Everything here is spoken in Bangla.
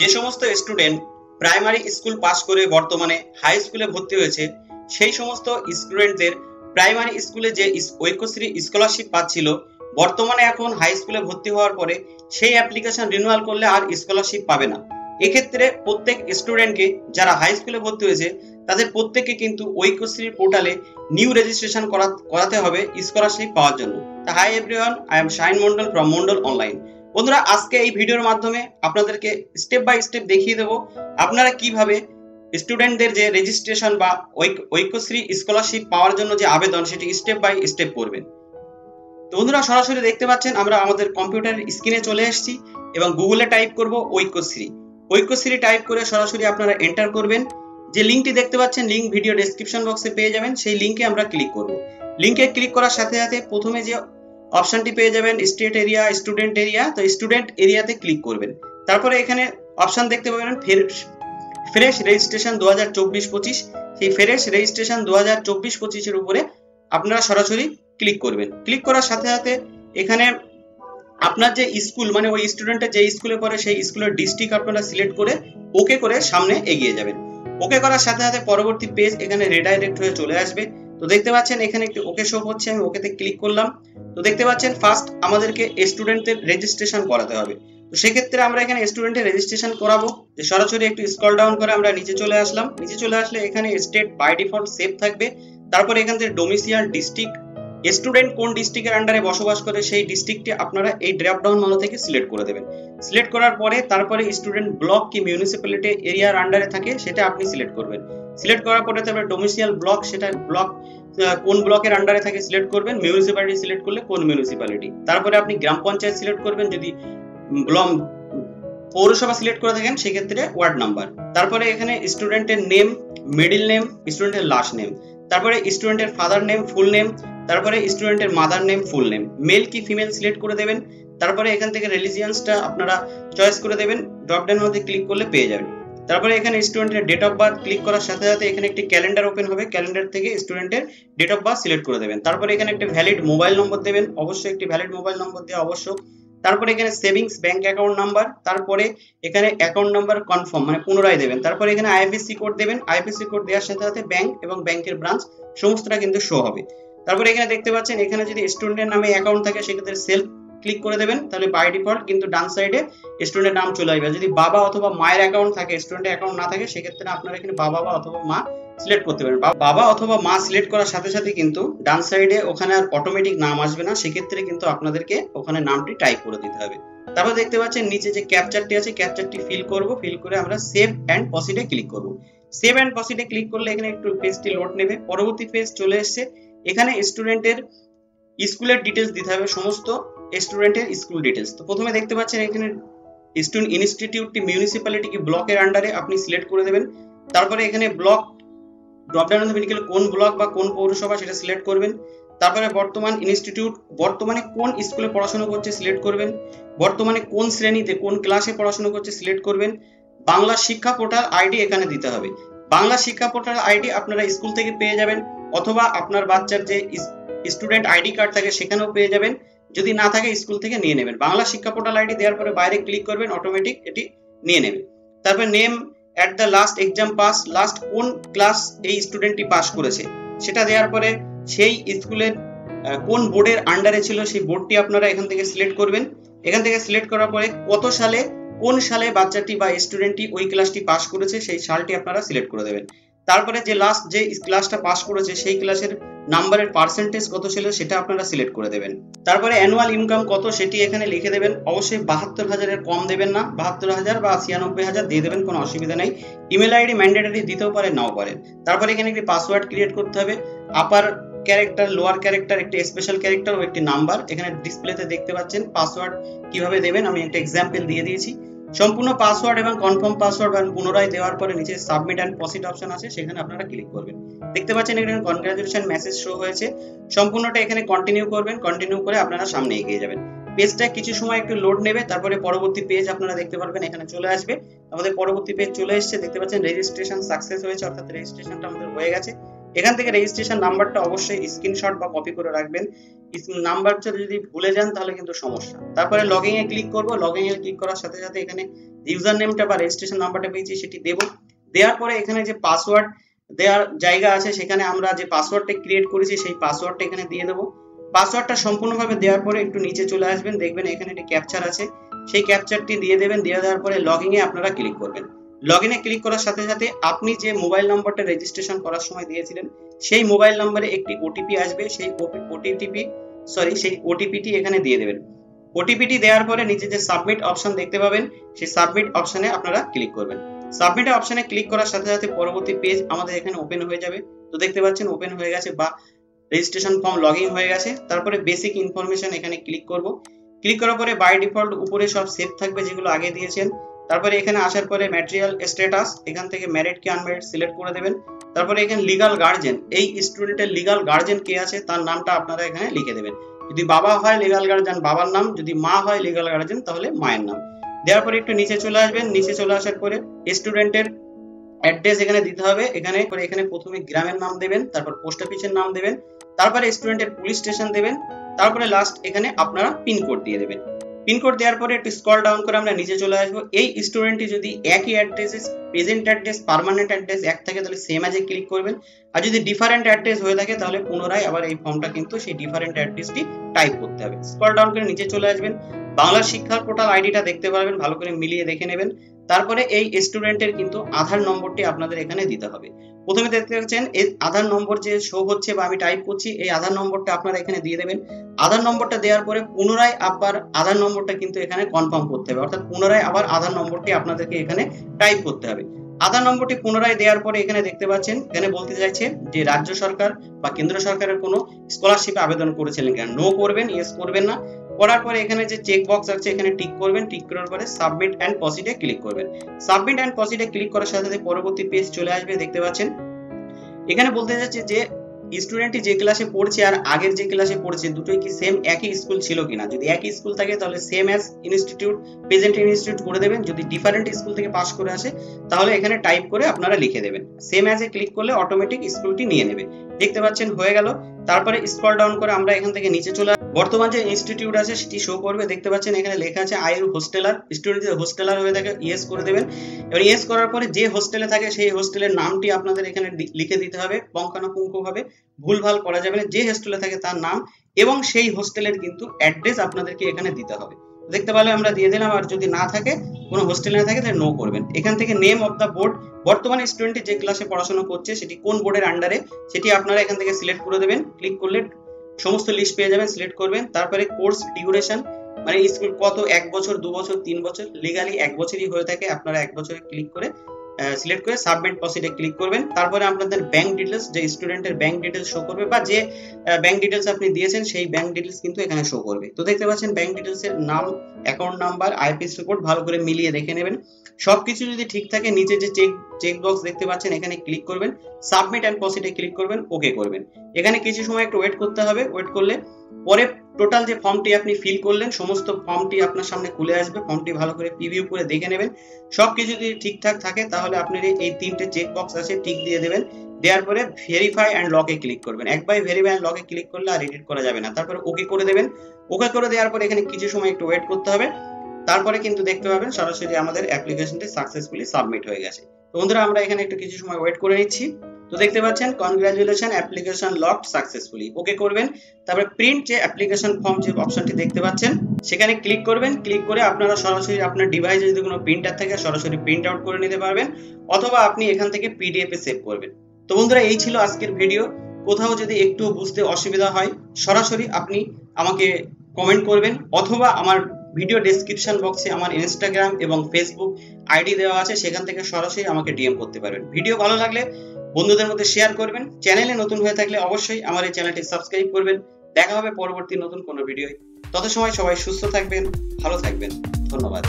যে সমস্ত স্টুডেন্ট প্রাইমারি স্কুল পাস করে বর্তমানে হাই স্কুলে ভর্তি হয়েছে সেই সমস্ত স্টুডেন্টদের প্রাইমারি স্কুলে যে ঐক্যশ্রী স্কলারশিপ পাচ্ছিল বর্তমানে এখন হাই স্কুলে ভর্তি হওয়ার পরে সেই অ্যাপ্লিকেশন রিনিউয়াল করলে আর স্কলারশিপ পাবে না। এক্ষেত্রে প্রত্যেক স্টুডেন্টকে যারা হাই স্কুলে ভর্তি হয়েছে তাদের প্রত্যেককে কিন্তু ঐক্যশ্রী পোর্টালে নিউ রেজিস্ট্রেশন করাতে হবে স্কলারশিপ পাওয়ার জন্য। Hi everyone, I am shine Mondal from Mondal online. বন্ধুরা, আজকে এই ভিডিওর মাধ্যমে আপনাদেরকে স্টেপ বাই স্টেপ দেখিয়ে দেবো আপনারা কিভাবে স্টুডেন্টদের যে রেজিস্ট্রেশন বা ঐক্যশ্রী স্কলারশিপ পাওয়ার জন্য যে আবেদন সেটি স্টেপ বাই স্টেপ করবেন। তো বন্ধুরা, সরাসরি দেখতে পাচ্ছেন আমরা আমাদের কম্পিউটারের স্ক্রিনে চলে এসেছি এবং গুগলে টাইপ করব ঐক্যশ্রী টাইপ করে সরাসরি আপনারা এন্টার করবেন। যে লিঙ্কটি দেখতে পাচ্ছেন লিঙ্ক ভিডিও ডেসক্রিপশন বক্সে পেয়ে যাবেন, সেই লিঙ্কে আমরা ক্লিক করব। লিঙ্কে ক্লিক করার সাথে সাথে প্রথমে যে অপশনটি পেয়ে যাবেন স্টেট এরিয়া, স্টুডেন্ট এরিয়া, তো স্টুডেন্ট এরিয়াতে ক্লিক করবেন। তারপরে এখানে অপশন দেখতে পাবেন ফ্রেশ রেজিস্ট্রেশন 2024-25, সেই ফ্রেশ রেজিস্ট্রেশন 2024-25 এর উপরে আপনারা সরাসরি ক্লিক করবেন। ক্লিক করার সাথে সাথে এখানে আপনার যে স্কুল মানে ওই স্টুডেন্টের যে স্কুলে পড়ে সেই স্কুলের ডিস্ট্রিক্ট আপনারা সিলেক্ট করে ওকে করে সামনে এগিয়ে যাবেন। ওকে করার সাথে সাথে পরবর্তী পেজ এখানে রিডাইরেক্ট হয়ে চলে আসবে। তো দেখতে পাচ্ছেন এখানে একটি ওকে শো হচ্ছে, আমি ওকেতে ক্লিক করলাম। তো দেখতে পাচ্ছেন ফার্স্ট আমাদেরকে স্টুডেন্টের রেজিস্ট্রেশন করাতে হবে। তো সেক্ষেত্রে আমরা এখানে স্টুডেন্টের রেজিস্ট্রেশন করাবো। যে সরাসরি একটু স্ক্রল ডাউন করে আমরা নিচে চলে আসলাম। নিচে চলে আসলে এখানে স্টেট বাই ডিফল্ট সেভ থাকবে। তারপরে এখান থেকে ডোমিসাইল ডিস্ট্রিক্ট, স্টুডেন্ট কোন ডিস্ট্রিক্টের আন্ডারে বসবাস করে সেই ডিস্ট্রিক্টটি আপনারা এই ড্রপ ডাউন মেনু থেকে সিলেক্ট করে দেবেন। সিলেক্ট করার পরে তারপরে স্টুডেন্ট ব্লক কি মিউনিসিপ্যালিটি এরিয়ার আন্ডারে থাকে সেটা আপনি সিলেক্ট করবেন। সিলেক্ট করার পরে তারপরে ডোমিসাইল ব্লক, সেটা ব্লক কোন ব্লকের আন্ডারে থাকে সিলেক্ট করবেন। মিউনিসিপ্যালিটি সিলেক্ট করলে কোন মিউনিসিপ্যালিটি। তারপরে আপনি গ্রাম পঞ্চায়েত সিলেক্ট করবেন, যদি পৌরসভা সিলেক্ট করে থাকেন সেক্ষেত্রে ওয়ার্ড নাম্বার। তারপরে এখানে স্টুডেন্টের নেম, মিডল নেম, স্টুডেন্টের লাস্ট নেম, তারপরে স্টুডেন্টের ফাদার নেম ফুল নেম, তারপরে স্টুডেন্টের mother name full name, male কি ফিমেল সিলেক্ট করে দেবেন। তারপরে এখান থেকে রিলিজিয়ানসটা আপনারা চয়েস করে দেবেন। ড্রপ ডাউন মধ্যে ক্লিক করলে পেয়ে যাবেন। তারপরে এখানে স্টুডেন্টের ডেট অফ বার্থ ক্লিক করার সাথে সাথে এখানে একটি ক্যালেন্ডার ওপেন হবে, ক্যালেন্ডার থেকে স্টুডেন্টের ডেট অফ বার্থ সিলেক্ট করে দেবেন। তারপরে এখানে একটা ভ্যালিড মোবাইল নম্বর দেবেন, অবশ্যই একটি ভ্যালিড মোবাইল নম্বর দেওয়া আবশ্যক। তারপরে এখানে সেভিংস ব্যাংক অ্যাকাউন্ট নাম্বার, তারপরে এখানে অ্যাকাউন্ট নাম্বার কনফার্ম মানে পুনরায় দেবেন। তারপরে এখানে আইএফএসসি কোড দেবেন, আইএফএসসি কোড দেওয়ার সাথে সাথে ব্যাংক এবং ব্যাংকের ব্রাঞ্চ সমস্তটা কিন্তু শো হবে। তারপরে এখানে দেখতে পাচ্ছেন এখানে যদি স্টুডেন্টের নামে অ্যাকাউন্ট থাকে সেক্ষেত্রে সেলফ ক্লিক করে দেবেন, তাহলে বাই ডিফল্ট কিন্তু ডান সাইডে স্টুডেন্টের নাম চলে আসবে। যদি বাবা অথবা মায়ের অ্যাকাউন্ট থাকে, স্টুডেন্টের অ্যাকাউন্ট না থাকে সেক্ষেত্রে আপনারা এখানে বাবা বা অথবা মা সিলেক্ট করতে পারেন। বাবা অথবা মা সিলেক্ট করার সাথে সাথে কিন্তু ডান সাইডে ওখানে আর অটোমেটিক নাম আসবে না, সেক্ষেত্রে কিন্তু আপনাদেরকে ওখানে নামটি টাইপ করে দিতে হবে। তারপর দেখতে পাচ্ছেন নিচে যে ক্যাপচারটি আছে, ক্যাপচারটি ফিল করব, ফিল করে আমরা সেভ এন্ড প্রসিডে ক্লিক করব। সেভ এন্ড প্রসিডে ক্লিক করলে এখানে একটু পেজটি লোড নেবে। পরবর্তী পেজ চলে এসেছে। এখানে স্টুডেন্টের স্কুলের ডিটেলস দিতে হবে, সমস্ত স্টুডেন্টের স্কুল ডিটেলস। তো প্রথমে দেখতে পাচ্ছেন এখানে স্টুডেন্ট ইনস্টিটিউটটি মিউনিসিপ্যালিটি কি ব্লকের আন্ডারে আপনি সিলেক্ট করে দেবেন। তারপরে এখানে ব্লক ড্রপ ডাউন মধ্যে লিখে কোন ব্লক বা কোন পৌরসভা সেটা সিলেক্ট করবেন। তারপরে বর্তমান ইনস্টিটিউট বর্তমানে কোন স্কুলে পড়াশোনা করছে সিলেক্ট করবেন। বর্তমানে কোন শ্রেণীতে কোন ক্লাসে পড়াশোনা করছে সিলেক্ট করবেন। বাংলা শিক্ষা পোর্টাল আইডি এখানে দিতে হবে। বাংলা শিক্ষা পোর্টাল আইডি আপনারা স্কুল থেকে পেয়ে যাবেন, অথবা আপনার বাচ্চার যে স্টুডেন্ট আইডি কার্ড থাকে সেখানেও পেয়ে যাবেন, যদি না থাকে স্কুল থেকে নিয়ে নেবেন। বাংলা শিক্ষা পোর্টাল আইডি দেওয়ার পরে বাইরে ক্লিক করবেন, অটোমেটিক এটি নিয়ে নেবে। তারপর name at the last exam pass, last কোন ক্লাস এই স্টুডেন্টটি পাস করেছে সেটা দেওয়ার পরে সেই স্কুলের কোন বোর্ডের আন্ডারে ছিল সেই বোর্ডটি আপনারা এখান থেকে সিলেক্ট করবেন। এখান থেকে সিলেক্ট করার পরে কত সালে কোন সালে বাচ্চাটি বা স্টুডেন্টটি ওই ক্লাসটি পাস করেছে সেই সালটি আপনারা সিলেক্ট করে দেবেন। তারপরে যে লাস্ট যে ক্লাসটা পাস করেছে সেই ক্লাসের নাম্বারের পার্সেন্টেজ কত ছিল সেটা আপনারা সিলেক্ট করে দেবেন। তারপরে অ্যানুয়াল ইনকাম কত সেটি এখানে লিখে দেবেন। অবশ্যই 72,000 এর কম দেবেন না, 72,000 বা 96,000 দিয়ে দেবেন, কোনো অসুবিধা নেই। ইমেল আইডি ম্যান্ডেটরি দিতেও পারেন নাও পারেন। তারপরে এখানে একটি পাসওয়ার্ড ক্রিয়েট করতে হবে, আপার ক্যারেক্টার, লোয়ার ক্যারেক্টার, একটি স্পেশাল ক্যারেক্টার ও একটি নাম্বার। এখানে ডিসপ্লেতে দেখতে পাচ্ছেন পাসওয়ার্ড কিভাবে দেবেন, আমি একটা এক্সাম্পল দিয়ে দিয়েছি। সম্পূর্ণ পাসওয়ার্ড এবং কনফার্ম পাসওয়ার্ড পুনরায় দেওয়ার পরে নিচে সাবমিট এন্ড প্রসিড অপশন আছে, সেখানে আপনারা ক্লিক করবেন। দেখতে পাচ্ছেন এখানে কনগ্রাচুলেশন মেসেজ শো হয়েছে। সম্পূর্ণটা এখানে কন্টিনিউ করবেন, কন্টিনিউ করে আপনারা সামনে এগিয়ে যাবেন। পেজটা কিছু সময় একটু লোড নেবে, তারপরে পরবর্তী পেজ আপনারা দেখতে পারবেন এখানে চলে আসবে। আমাদের পরবর্তী পেজ চলে এসেছে, দেখতে পাচ্ছেন রেজিস্ট্রেশন সাকসেস হয়েছে, অর্থাৎ রেজিস্ট্রেশনটা আমাদের হয়ে গেছে। এখান থেকে রেজিস্ট্রেশন নাম্বারটা অবশ্যই স্ক্রিনশট বা কপি করে রাখবেন। নাম্বারটা যদি ভুলে যান তাহলে কিন্তু সমস্যা। তারপরে লগইন এ ক্লিক করব। লগইন এ ক্লিক করার সাথে সাথে এখানে ইউজার নেমটা বা রেজিস্ট্রেশন নাম্বারটা পেয়েছি সেটি দেব। দেওয়ার পরে এখানে যে পাসওয়ার্ড দেওয়ার জায়গা আছে সেখানে আমরা যে পাসওয়ার্ডটা ক্রিয়েট করেছি সেই পাসওয়ার্ডটা এখানে দিয়ে দেব। পাসওয়ার্ডটা সম্পূর্ণভাবে দেওয়ার পরে একটু নিচে চলে আসবেন, দেখবেন এখানে একটি ক্যাপচার আছে, সেই ক্যাপচারটি দিয়ে দেবেন। দিয়ে দেওয়ার পরে লগইন এ আপনারা ক্লিক করবেন। লগইন এ ক্লিক করার সাথে সাথে আপনি যে মোবাইল নম্বরটা রেজিস্ট্রেশন করার সময় দিয়েছিলেন সেই মোবাইল নম্বরে একটি ওটিপি আসবে, সেই ওটিপিটি এখানে দিয়ে দেবেন। ওটিপিটি দেওয়ার পরে নিচে যে সাবমিট অপশন দেখতে পাবেন সেই সাবমিট অপশনে আপনারা ক্লিক করবেন। সাবমিট অপশনে ক্লিক করার সাথে সাথে পরবর্তী পেজ আমাদের এখানে ওপেন হয়ে যাবে। তো দেখতে পাচ্ছেন ওপেন হয়ে গেছে বা রেজিস্ট্রেশন ফর্ম লগইন হয়ে গেছে। তারপরে বেসিক ইনফরমেশন এখানে ক্লিক করব। ক্লিক করার পরে বাই ডিফল্ট উপরে সব সেভ থাকবে যেগুলো আগে দিয়েছেন। তারপরে এখানে আসার পরে ম্যাটেরিয়াল স্ট্যাটাস এখান থেকে ম্যারিড কি আনম্যারিড সিলেক্ট করে দেবেন। তারপরে এখানে লিগ্যাল গার্জিয়ান, এই স্টুডেন্টের লিগ্যাল গার্জিয়ান কে আছে তার নামটা আপনারা এখানে লিখে দেবেন। যদি বাবা হয় লিগ্যাল গার্জিয়ান বাবার নাম, যদি মা হয় লিগ্যাল গার্জিয়ান তাহলে মায়ের নাম। দেওয়ার পরে একটু নিচে চলে আসবেন। নিচে চলে আসার পরে স্টুডেন্টের অ্যাড্রেস এখানে দিতে হবে। এখানে প্রথমে গ্রামের নাম দেবেন, তারপর পোস্ট অফিসের নাম দেবেন, তারপরে স্টুডেন্টের পুলিশ স্টেশন দেবেন, তারপরে লাস্ট এখানে আপনারা পিনকোড দিয়ে দেবেন। পিনকোড দেওয়ার পরে একটু স্ক্রল ডাউন করে আমরা নিচে চলে আসবো। এই স্টুডেন্টটি যদি একই অ্যাড্রেসে প্রেজেন্ট অ্যাড্রেস পার্মানেন্ট অ্যাড্রেস এক থাকে তাহলে সেম অ্যাজে ক্লিক করবেন। আর যদি ডিফারেন্ট অ্যাড্রেস হয়ে থাকে তাহলে পুনরায় আবার এই ফর্মটা কিন্তু সেই ডিফারেন্ট অ্যাড্রেসটি টাইপ করতে হবে। স্ক্রল ডাউন করে নিচে চলে আসবেন। বাংলা শিক্ষা পোর্টাল আইডিটা দেখতে পারবেন, ভালো করে মিলিয়ে দেখে নেবেন। তারপরে এই স্টুডেন্টের কিন্তু আধার নম্বরটি আপনাদের এখানে দিতে হবে। প্রথমে দেখতে পাচ্ছেন এই আধার নম্বর যে শো হচ্ছে বা আমি টাইপ করছি, এই আধার নম্বরটা আপনারা এখানে দিয়ে দেবেন। আধার নম্বরটা দেওয়ার পরে পুনরায় আবার আধার নম্বরটা কিন্তু এখানে কনফার্ম করতে হবে, অর্থাৎ পুনরায় আবার আধার নম্বরটি আপনাদেরকে এখানে টাইপ করতে হবে। আধার নম্বরটি পুনরায় দেওয়ার পরে এখানে দেখতে পাচ্ছেন এখানে বলতে চাইছে যে রাজ্য সরকার বা কেন্দ্র সরকারের কোনো স্কলারশিপে আবেদন করেছিলেন কিনা, নো করবেন, ইয়েস করবেন না। করার পরে এখানে যে চেক বক্স আছে এখানে টিক করবেন। টিক করার পরে সাবমিট এন্ড প্রসিডে ক্লিক করবেন। সাবমিট এন্ড প্রসিডে ক্লিক করার সাথে সাথে পরবর্তী পেজ চলে আসবে। দেখতে পাচ্ছেন এখানে বলতে যাচ্ছে যে স্টুডেন্টটি যে ক্লাসে পড়ছে আর আগের যে ক্লাসে পড়ছে দুটোই কি সেম একই স্কুল ছিল কিনা। যদি একই স্কুল থাকে তাহলে same as institute present institute করে দেবেন। যদি ডিফারেন্ট স্কুল থেকে পাস করে আসে তাহলে এখানে টাইপ করে আপনারা লিখে দেবেন। সেম অ্যাজ এ ক্লিক করলে অটোমেটিক স্কুলটি নিয়ে নেবে। দেখতে পাচ্ছেন হয়ে গেল। তারপরে স্ক্রল ডাউন করে আমরা এখান থেকে নিচে চলে বর্তমান যে ইনস্টিটিউট আছে সেটি শো করবে। দেখতে পাচ্ছেন এখানে লেখা আছে আইরু হোস্টেলার। স্টুডেন্ট যদি হোস্টেলার হয়ে থাকে ইয়েস করে দেবেন। এবার ইয়েস করার পরে যে হোস্টেলে থাকে সেই হোস্টেলের নামটি আপনাদের এখানে লিখে দিতে হবে পুঙ্খানুপুঙ্খভাবে, ভুলভাল করা যাবে না। যে হোস্টেলে থাকে তার নাম এবং সেই হোস্টেলের কিন্তু অ্যাড্রেস আপনাদেরকে এখানে দিতে হবে। দেখতে পেলে আমরা দিয়ে দিলাম। আর যদি না থাকে কোনো হোস্টেলে না থাকে তাহলে নো করবেন। এখান থেকে নেম অফ দা বোর্ড, বর্তমানে স্টুডেন্ট যে ক্লাসে পড়াশোনা করছে সেটি কোন বোর্ডের আন্ডারে সেটি আপনারা এখান থেকে সিলেক্ট করে দেবেন। ক্লিক করলে সমস্ত লিস্ট পেয়ে যাবেন, সিলেক্ট করবেন। তারপরে কোর্স ডিউরেশন মানে স্কুল কত, 1 বছর 2 বছর 3 বছর, লিগালি 1 বছরই হয়ে থাকে, আপনারা 1 বছরে ক্লিক করে সিলেক্ট করে সাবমিট প্রসিডে ক্লিক করবেন। তারপরে আপনাদের ব্যাংক ডিটেইলস, যে স্টুডেন্টের ব্যাংক ডিটেইলস শো করবে বা যে ব্যাংক ডিটেইলস আপনি দিয়েছেন সেই ব্যাংক ডিটেইলস কিন্তু এখানে শো করবে। তো দেখতে পাচ্ছেন ব্যাংক ডিটেইলস এর নাম, অ্যাকাউন্ট নাম্বার, আইপিএস কোড ভালো করে মিলিয়ে দেখে নেবেন। সবকিছু যদি ঠিক থাকে নিচে যে চেক বক্স দেখতে পাচ্ছেন এখানে ক্লিক করবেন, সাবমিট এন্ড প্রসিডে ক্লিক করবেন, ওকে করবেন। এখানে কিছু সময় একটু ওয়েট করতে হবে। ওয়েট করলে পরে টোটাল যে ফর্মটি আপনি ফিল করলেন সমস্ত ফর্মটি আপনার সামনে খুলে আসবে। ফর্মটি ভালো করে প্রিভিউ করে দেখে নেবেন। সবকিছু যদি ঠিকঠাক থাকে তাহলে আপনি এই 3টে চেক বক্স আছে টিক দিয়ে দেবেন। দেওয়ার পরে ভেরিফাই এন্ড লকে ক্লিক করবেন। একবার ভেরিফাই এন্ড লকে ক্লিক করলে আর এডিট করা যাবে না। তারপরে ওকে করে দেবেন। ওকে করে দেওয়ার পরে এখানে কিছু সময় একটু ওয়েট করতে হবে। তারপরে কিন্তু দেখতে পাবেন সরাসরি আমাদের অ্যাপ্লিকেশনটি সাকসেসফুলি সাবমিট হয়ে গেছে। তো বন্ধুরা আমরা এখানে একটু কিছু সময় ওয়েট করে নিচ্ছি। তো দেখতে পাচ্ছেন কনগ্রাচুলেশন, অ্যাপ্লিকেশন লকড সাকসেসফুলি, ওকে করবেন। তারপরে প্রিন্ট যে অ্যাপ্লিকেশন ফর্ম যে অপশনটি দেখতে পাচ্ছেন সেখানে ক্লিক করবেন। ক্লিক করে আপনারা সরাসরি আপনার ডিভাইসে যদি কোনো প্রিন্টার থাকে সরাসরি প্রিন্ট আউট করে নিতে পারবেন, অথবা আপনি এখান থেকে পিডিএফ এ সেভ করবেন। তো বন্ধুরা এই ছিল আজকের ভিডিও। কোথাও যদি একটু বুঝতে অসুবিধা হয় সরাসরি আপনি আমাকে কমেন্ট করবেন, অথবা আমার ভিডিও ডেসক্রিপশন বক্সে আমার ইনস্টাগ্রাম এবং ফেসবুক আইডি দেওয়া আছে, সেখান থেকে সরাসরি আমাকে ডিএম করতে পারবেন। ভিডিও ভালো লাগলে বন্ধুদের মধ্যে শেয়ার করবেন। চ্যানেলে নতুন হয়ে থাকলে অবশ্যই আমার এই চ্যানেলটি সাবস্ক্রাইব করবেন। দেখা হবে পরবর্তী নতুন কোনো ভিডিওয়। তত সময় সবাই সুস্থ থাকবেন, ভালো থাকবেন। ধন্যবাদ।